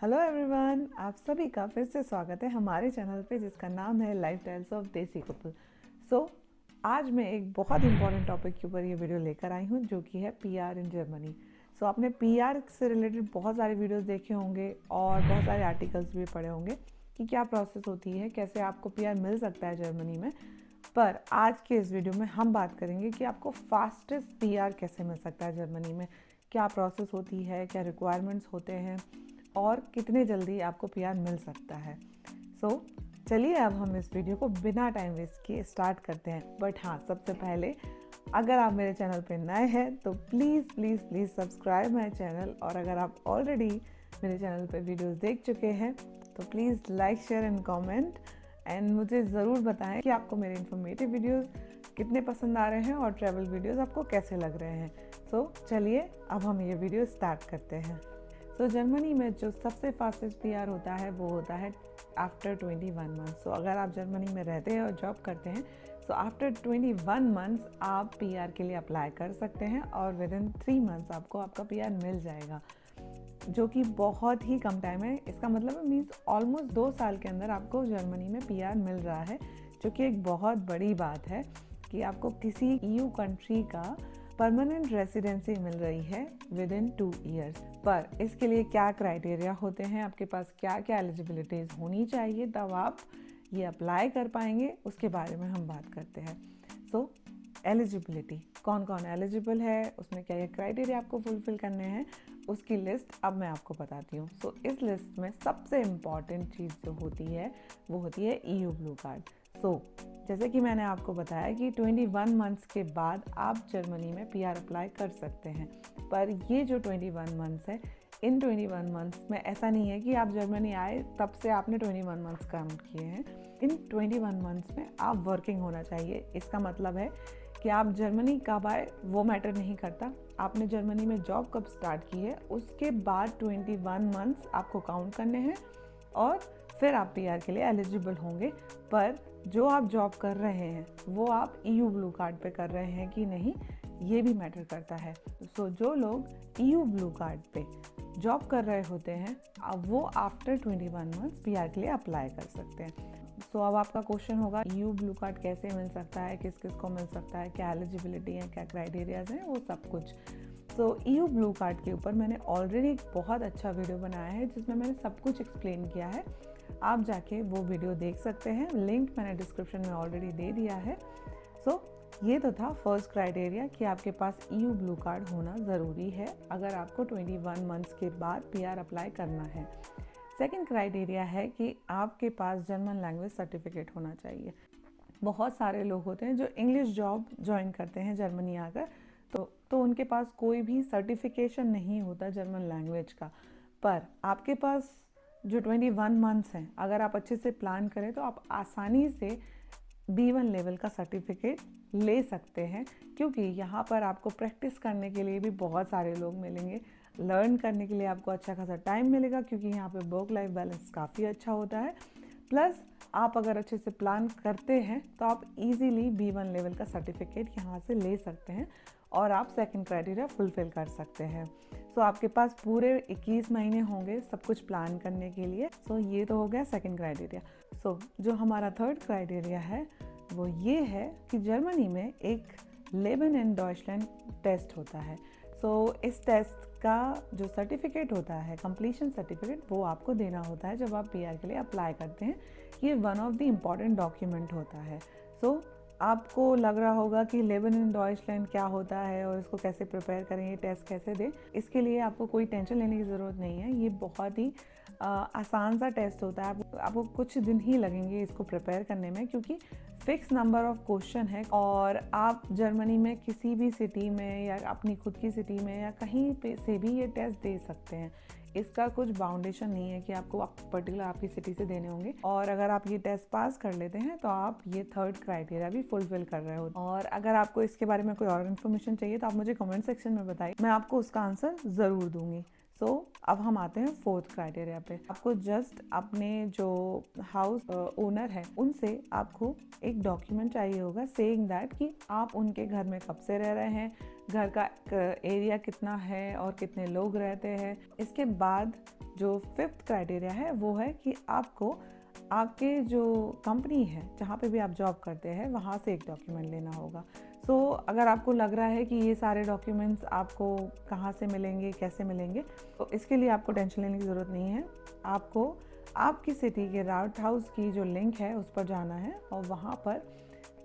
Hello everyone, आप सभी का फिर से स्वागत है हमारे चैनल पे जिसका नाम है लाइफस्टाइल्स ऑफ देसी कपल। आज मैं एक बहुत इंपॉर्टेंट टॉपिक के ऊपर ये वीडियो लेकर आई हूँ जो कि है पीआर इन जर्मनी। आपने पीआर से रिलेटेड बहुत सारे वीडियोस देखे होंगे और बहुत सारे आर्टिकल्स भी पढ़े होंगे कि क्या प्रोसेस होती है, कैसे आपको पीआर मिल सकता है जर्मनी में। पर आज के इस वीडियो में हम बात करेंगे कि आपको फास्टेस्ट पीआर कैसे मिल सकता है जर्मनी में, क्या प्रोसेस होती है, क्या रिक्वायरमेंट्स होते हैं और कितने जल्दी आपको पीआर मिल सकता है। चलिए अब हम इस वीडियो को बिना टाइम वेस्ट किए स्टार्ट करते हैं। बट हाँ, सबसे पहले अगर आप मेरे चैनल पे नए हैं तो please please please subscribe my channel, और अगर आप ऑलरेडी मेरे चैनल पे वीडियोस देख चुके हैं तो please like, share and comment and मुझे ज़रूर बताएं कि आपको मेरे इन्फॉर्मेटिव वीडियोस कितने पसंद आ रहे हैं और ट्रैवल वीडियोस आपको कैसे लग रहे हैं। चलिए अब हम ये वीडियो स्टार्ट करते हैं। जर्मनी में जो सबसे फास्टेस्ट पीआर होता है वो होता है आफ्टर 21 मंथ्स। अगर आप जर्मनी में रहते हैं और जॉब करते हैं आफ्टर 21 मंथ्स आप पीआर के लिए अप्लाई कर सकते हैं और विद इन 3 मंथ्स आपको आपका पीआर मिल जाएगा, जो कि बहुत ही कम टाइम है। इसका मतलब मीन्स ऑलमोस्ट 2 साल के अंदर आपको जर्मनी में पीआर मिल रहा है, जो कि एक बहुत बड़ी बात है कि आपको किसी ईयू कंट्री का परमानेंट रेसिडेंसी मिल रही है विद इन 2 ईयर्स। पर इसके लिए क्या क्राइटेरिया होते हैं, आपके पास क्या क्या एलिजिबिलिटीज़ होनी चाहिए तब आप ये अप्लाई कर पाएंगे, उसके बारे में हम बात करते हैं। एलिजिबिलिटी, कौन कौन एलिजिबल है, उसमें क्या क्या क्राइटेरिया आपको फुलफिल करने हैं, उसकी लिस्ट अब मैं आपको बताती हूँ। इस लिस्ट में सबसे इम्पॉर्टेंट चीज़ जो होती है वो होती है ईयू ब्लू कार्ड। जैसे कि मैंने आपको बताया कि 21 मंथ्स के बाद आप जर्मनी में पीआर अप्लाई कर सकते हैं। पर ये जो 21 मंथ्स है, इन 21 मंथ्स में ऐसा नहीं है कि आप जर्मनी आए तब से आपने 21 मंथ्स काउंट किए हैं। इन 21 मंथ्स में आप वर्किंग होना चाहिए। इसका मतलब है कि आप जर्मनी कब आए वो मैटर नहीं करता, आपने जर्मनी में जॉब कब स्टार्ट की है उसके बाद 21 मंथ्स आपको काउंट करने हैं और फिर आप पीआर के लिए एलिजिबल होंगे। पर जो आप जॉब कर रहे हैं वो आप ईयू ब्लू कार्ड पे कर रहे हैं कि नहीं, ये भी मैटर करता है। जो लोग ईयू ब्लू कार्ड पे जॉब कर रहे होते हैं अब वो आफ्टर 21 मंथ्स पीआर के लिए अप्लाई कर सकते हैं। अब आपका क्वेश्चन होगा ईयू ब्लू कार्ड कैसे मिल सकता है, किस किस को मिल सकता है, क्या एलिजिबिलिटी है, क्या क्राइटेरियाज हैं, वो सब कुछ। ईयू ब्लू कार्ड के ऊपर मैंने ऑलरेडी एक बहुत अच्छा वीडियो बनाया है जिसमें मैंने सब कुछ एक्सप्लेन किया है, आप जाके वो वीडियो देख सकते हैं, लिंक मैंने डिस्क्रिप्शन में ऑलरेडी दे दिया है। ये तो था फर्स्ट क्राइटेरिया कि आपके पास ईयू ब्लू कार्ड होना ज़रूरी है अगर आपको 21 मंथ्स के बाद पीआर अप्लाई करना है। सेकंड क्राइटेरिया है कि आपके पास जर्मन लैंग्वेज सर्टिफिकेट होना चाहिए। बहुत सारे लोग होते हैं जो इंग्लिश जॉब ज्वाइन करते हैं जर्मनी आकर, तो उनके पास कोई भी सर्टिफिकेशन नहीं होता जर्मन लैंग्वेज का। पर आपके पास जो 21 मंथ्स हैं, अगर आप अच्छे से प्लान करें तो आप आसानी से B1 लेवल का सर्टिफिकेट ले सकते हैं, क्योंकि यहाँ पर आपको प्रैक्टिस करने के लिए भी बहुत सारे लोग मिलेंगे, लर्न करने के लिए आपको अच्छा खासा टाइम मिलेगा क्योंकि यहाँ पे वर्क लाइफ बैलेंस काफ़ी अच्छा होता है। प्लस आप अगर अच्छे से प्लान करते हैं तो आप इजीली B1 लेवल का सर्टिफिकेट यहाँ से ले सकते हैं और आप सेकंड क्राइटेरिया फुलफिल कर सकते हैं। आपके पास पूरे 21 महीने होंगे सब कुछ प्लान करने के लिए। ये तो हो गया सेकंड क्राइटेरिया। जो हमारा थर्ड क्राइटेरिया है वो ये है कि जर्मनी में एक लेबन एंड डॉइचलैंड टेस्ट होता है। इस टेस्ट का जो सर्टिफिकेट होता है, कंप्लीशन सर्टिफिकेट, वो आपको देना होता है जब आप पीआर के लिए अप्लाई करते हैं। ये one of the important document होता है। आपको लग रहा होगा कि लेबन एंड डॉइचलैंड क्या होता है और इसको कैसे प्रिपेयर करें, ये टेस्ट कैसे दें। इसके लिए आपको कोई टेंशन लेने की ज़रूरत नहीं है। ये बहुत ही आसान सा टेस्ट होता है। आपको कुछ दिन ही लगेंगे इसको प्रिपेयर करने में, क्योंकि फिक्स नंबर ऑफ क्वेश्चन है और आप जर्मनी में किसी भी सिटी में या अपनी खुद की सिटी में या कहीं पे से भी ये टेस्ट दे सकते हैं। इसका कुछ बाउंडेशन नहीं है कि आपको पर्टिकुलर आपकी सिटी से देने होंगे। और अगर आप ये टेस्ट पास कर लेते हैं तो आप ये थर्ड क्राइटेरिया भी फुलफिल कर रहे हो। और अगर आपको इसके बारे में कोई और इन्फॉर्मेशन चाहिए तो आप मुझे कमेंट सेक्शन में बताइए, मैं आपको उसका आंसर ज़रूर दूंगी। अब हम आते हैं फोर्थ क्राइटेरिया पे। आपको जस्ट अपने जो हाउस ओनर है उनसे आपको एक डॉक्यूमेंट चाहिए होगा सेइंग दैट कि आप उनके घर में कब से रह रहे हैं, घर का एरिया कितना है और कितने लोग रहते हैं। इसके बाद जो फिफ्थ क्राइटेरिया है वो है कि आपको आपके जो कंपनी है जहाँ पे भी आप जॉब करते हैं वहाँ से एक डॉक्यूमेंट लेना होगा। सो अगर आपको लग रहा है कि ये सारे डॉक्यूमेंट्स आपको कहाँ से मिलेंगे, कैसे मिलेंगे, तो इसके लिए आपको टेंशन लेने की ज़रूरत नहीं है। आपको आपकी सिटी के राउट हाउस की जो लिंक है उस पर जाना है और वहाँ पर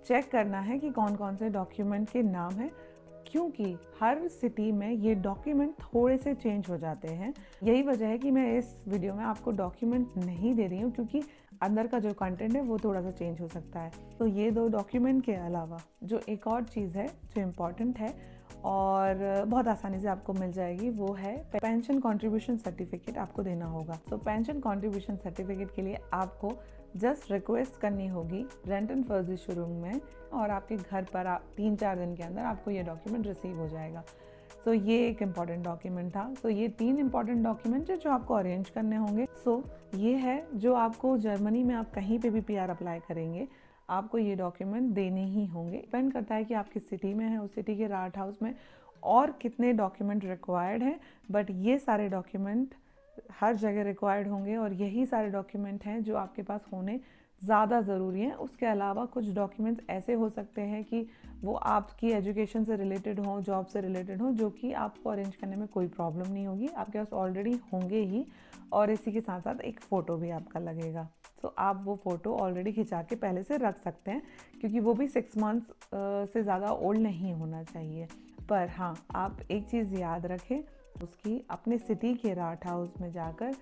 चेक करना है कि कौन कौन से डॉक्यूमेंट के नाम हैं, क्योंकि हर सिटी में ये डॉक्यूमेंट थोड़े से चेंज हो जाते हैं। यही वजह है कि मैं इस वीडियो में आपको डॉक्यूमेंट नहीं दे रही हूँ, क्योंकि अंदर का जो कंटेंट है वो थोड़ा सा चेंज हो सकता है। तो ये 2 डॉक्यूमेंट के अलावा जो एक और चीज़ है जो इम्पॉर्टेंट है और बहुत आसानी से आपको मिल जाएगी, वो है पेंशन कंट्रीब्यूशन सर्टिफिकेट आपको देना होगा। तो पेंशन कंट्रीब्यूशन सर्टिफिकेट के लिए आपको जस्ट रिक्वेस्ट करनी होगी रेंट एंड फर्जी शोरूम में, और आपके घर पर 3-4 दिन के अंदर आपको ये डॉक्यूमेंट रिसीव हो जाएगा। सो ये एक इम्पॉर्टेंट डॉक्यूमेंट था। तो ये 3 इम्पॉर्टेंट डॉक्यूमेंट है जो आपको अरेंज करने होंगे। सो ये है जो आपको जर्मनी में आप कहीं पे भी पीआर अप्लाई करेंगे आपको ये डॉक्यूमेंट देने ही होंगे। डिपेंड करता है कि आप किस सिटी में हैं, उस सिटी के राउट हाउस में और कितने डॉक्यूमेंट रिक्वायर्ड हैं, बट ये सारे डॉक्यूमेंट हर जगह रिक्वायर्ड होंगे और यही सारे डॉक्यूमेंट हैं जो आपके पास होने ज़्यादा ज़रूरी हैं। उसके अलावा कुछ डॉक्यूमेंट्स ऐसे हो सकते हैं कि वो आपकी एजुकेशन से रिलेटेड हों, जॉब से रिलेटेड हों, जो कि आपको अरेंज करने में कोई प्रॉब्लम नहीं होगी, आपके पास ऑलरेडी होंगे ही। और इसी के साथ साथ एक फ़ोटो भी आपका लगेगा। तो आप वो फ़ोटो ऑलरेडी खिंचा के पहले से रख सकते हैं, क्योंकि वो भी 6 मंथ्स से ज़्यादा ओल्ड नहीं होना चाहिए। पर हाँ, आप एक चीज़ याद रखें, उसकी अपने सिटी के राउट हाउस में जाकर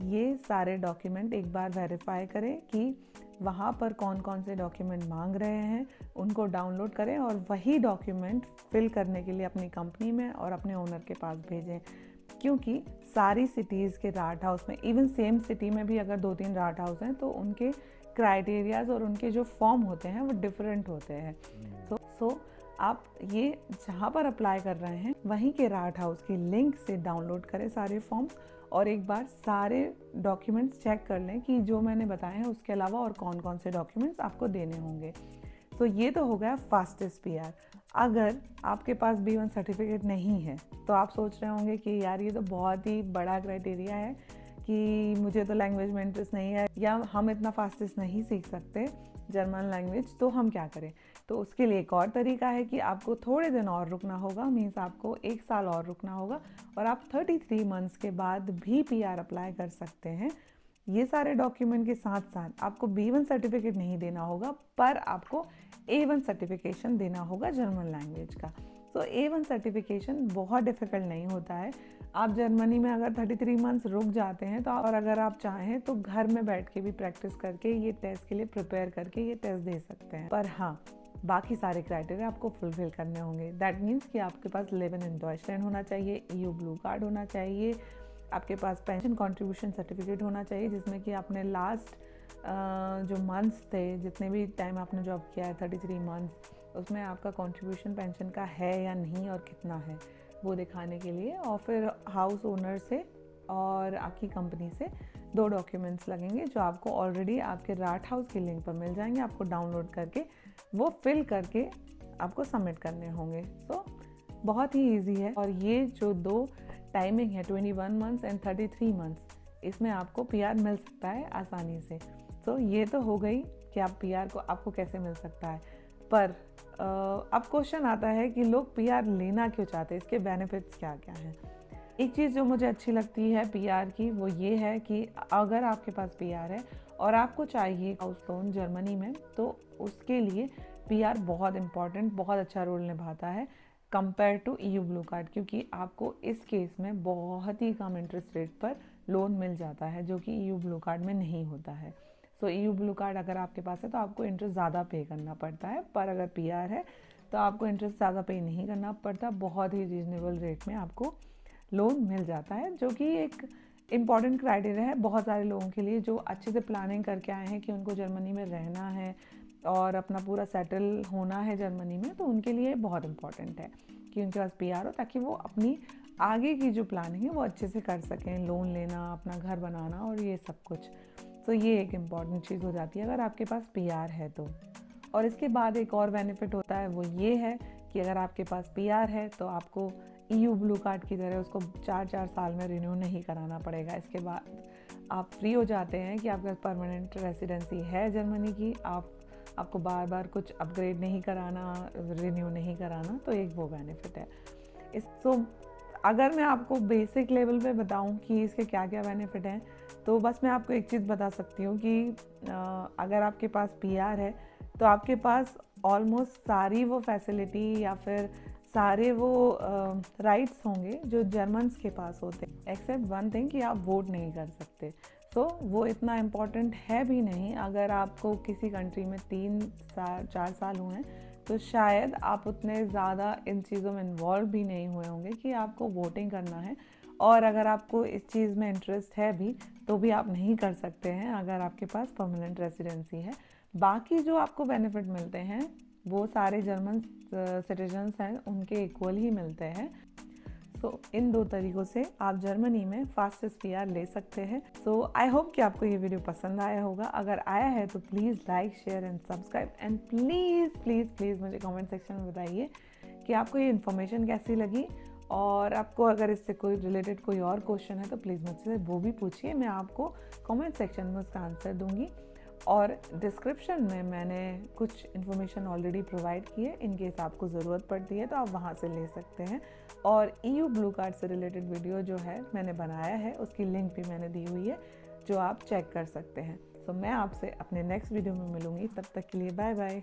ये सारे डॉक्यूमेंट एक बार वेरीफाई करें कि वहाँ पर कौन कौन से डॉक्यूमेंट मांग रहे हैं, उनको डाउनलोड करें और वही डॉक्यूमेंट फिल करने के लिए अपनी कंपनी में और अपने ओनर के पास भेजें। क्योंकि सारी सिटीज़ के राउट हाउस में, इवन सेम सिटी में भी अगर 2-3 राउट हाउस हैं, तो उनके क्राइटेरियाज और उनके जो फॉर्म होते हैं वो डिफरेंट होते हैं। सो आप ये जहाँ पर अप्लाई कर रहे हैं वहीं के राउट हाउस की लिंक से डाउनलोड करें सारे फॉर्म्स और एक बार सारे डॉक्यूमेंट्स चेक कर लें कि जो मैंने बताए हैं उसके अलावा और कौन कौन से डॉक्यूमेंट्स आपको देने होंगे। तो ये तो हो गया फास्टेस्ट पीआर। अगर आपके पास B1 सर्टिफिकेट नहीं है तो आप सोच रहे होंगे कि यार ये तो बहुत ही बड़ा क्राइटेरिया है कि मुझे तो लैंग्वेज में इंटरेस्ट नहीं है या हम इतना फास्टेस्ट नहीं सीख सकते जर्मन लैंग्वेज, तो हम क्या करें। तो उसके लिए एक और तरीका है कि आपको थोड़े दिन और रुकना होगा, मीन्स आपको 1 साल और रुकना होगा और आप 33 मंथ्स के बाद भी पीआर अप्लाई कर सकते हैं। ये सारे डॉक्यूमेंट के साथ साथ आपको B1 सर्टिफिकेट नहीं देना होगा, पर आपको A1 सर्टिफिकेशन देना होगा जर्मन लैंग्वेज का। तो A1 सर्टिफिकेशन बहुत डिफ़िकल्ट नहीं होता है। आप जर्मनी में अगर 33 मंथ्स रुक जाते हैं तो, और अगर आप चाहें तो घर में बैठ के भी प्रैक्टिस करके ये टेस्ट के लिए प्रिपेयर करके ये टेस्ट दे सकते हैं। पर हाँ, बाकी सारे क्राइटेरिया आपको फुलफिल करने होंगे। दैट मीन्स कि आपके पास लिव इन डॉइचलैंड होना चाहिए, EU ब्लू कार्ड होना चाहिए, आपके पास पेंशन कंट्रीब्यूशन सर्टिफिकेट होना चाहिए जिसमें कि आपने लास्ट जो मंथ्स थे, जितने भी टाइम आपने जॉब किया है 33 मंथ्स, उसमें आपका कंट्रीब्यूशन पेंशन का है या नहीं और कितना है वो दिखाने के लिए। और फिर हाउस ओनर से और आपकी कंपनी से 2 डॉक्यूमेंट्स लगेंगे जो आपको ऑलरेडी आपके राउट हाउस की लिंक पर मिल जाएंगे। आपको डाउनलोड करके वो फिल करके आपको सबमिट करने होंगे। तो बहुत ही ईजी है। और ये जो 2 टाइमिंग है 21 मंथ्स एंड 33 मंथ्स, इसमें आपको पीआर मिल सकता है आसानी से। तो ये तो हो गई कि आप पीआर को आपको कैसे मिल सकता है। पर अब क्वेश्चन आता है कि लोग पीआर लेना क्यों चाहते हैं, इसके बेनिफिट्स क्या क्या हैं। एक चीज़ जो मुझे अच्छी लगती है पीआर की वो ये है कि अगर आपके पास पीआर है और आपको चाहिए हाउस लोन जर्मनी में, तो उसके लिए पीआर बहुत इम्पॉर्टेंट, बहुत अच्छा रोल निभाता है compare to EU blue card, क्योंकि आपको इस केस में बहुत ही कम इंटरेस्ट रेट पर लोन मिल जाता है जो कि EU ब्लू कार्ड में नहीं होता है। तो EU ब्लू कार्ड अगर आपके पास है तो आपको इंटरेस्ट ज़्यादा पे करना पड़ता है, पर अगर पीआर है तो आपको इंटरेस्ट ज़्यादा पे नहीं करना पड़ता, बहुत ही रीजनेबल रेट में आपको लोन मिल जाता है, जो कि एक इम्पॉर्टेंट क्राइटेरिया है बहुत सारे लोगों के लिए जो अच्छे से प्लानिंग करके आए हैं कि उनको जर्मनी में रहना है और अपना पूरा सेटल होना है जर्मनी में। तो उनके लिए बहुत इम्पॉर्टेंट है कि उनके पास पीआर हो, ताकि वो अपनी आगे की जो प्लानिंग है वो अच्छे से कर सकें, लोन लेना, अपना घर बनाना और ये सब कुछ। तो ये एक इम्पॉर्टेंट चीज़ हो जाती है अगर आपके पास पीआर है तो। और इसके बाद एक और बेनिफिट होता है, वो ये है कि अगर आपके पास पीआर है तो आपको EU ब्लू कार्ड की तरह उसको 4-4 साल में रिन्यू नहीं कराना पड़ेगा। इसके बाद आप फ्री हो जाते हैं कि आपका परमानेंट रेसिडेंसी है जर्मनी की, आपको बार बार कुछ अपग्रेड नहीं कराना, रिन्यू नहीं कराना, तो एक वो बेनिफिट है। अगर मैं आपको बेसिक लेवल पे बताऊं कि इसके क्या क्या बेनिफिट हैं, तो बस मैं आपको एक चीज़ बता सकती हूँ कि अगर आपके पास PR है तो आपके पास ऑलमोस्ट सारी वो फैसिलिटी या फिर सारे वो राइट्स होंगे जो जर्मन्स के पास होते हैं, एक्सेप्ट वन थिंग कि आप वोट नहीं कर सकते। वो इतना इम्पॉर्टेंट है भी नहीं। अगर आपको किसी कंट्री में 3-4 साल हुए हैं तो शायद आप उतने ज़्यादा इन चीज़ों में इन्वॉल्व भी नहीं हुए होंगे कि आपको वोटिंग करना है, और अगर आपको इस चीज़ में इंटरेस्ट है भी तो भी आप नहीं कर सकते हैं अगर आपके पास परमानेंट रेसिडेंसी है। बाकी जो आपको बेनिफिट मिलते हैं वो सारे जर्मन सिटीजन्स हैं उनके इक्वल ही मिलते हैं। इन 2 तरीक़ों से आप जर्मनी में फास्टेस्ट PR ले सकते हैं। आई होप कि आपको ये वीडियो पसंद आया होगा। अगर आया है तो please like, share and subscribe, and please please please मुझे कमेंट सेक्शन में बताइए कि आपको ये इन्फॉर्मेशन कैसी लगी, और आपको अगर इससे कोई रिलेटेड कोई और क्वेश्चन है तो प्लीज़ मुझसे वो भी पूछिए, मैं आपको कमेंट सेक्शन में उसका आंसर दूंगी। और डिस्क्रिप्शन में मैंने कुछ इन्फॉर्मेशन ऑलरेडी प्रोवाइड की है, इन केस आपको ज़रूरत पड़ती है तो आप वहाँ से ले सकते हैं। और EU ब्लू कार्ड से रिलेटेड वीडियो जो है मैंने बनाया है, उसकी लिंक भी मैंने दी हुई है जो आप चेक कर सकते हैं। मैं आपसे अपने नेक्स्ट वीडियो में मिलूँगी, तब तक के लिए बाय बाय।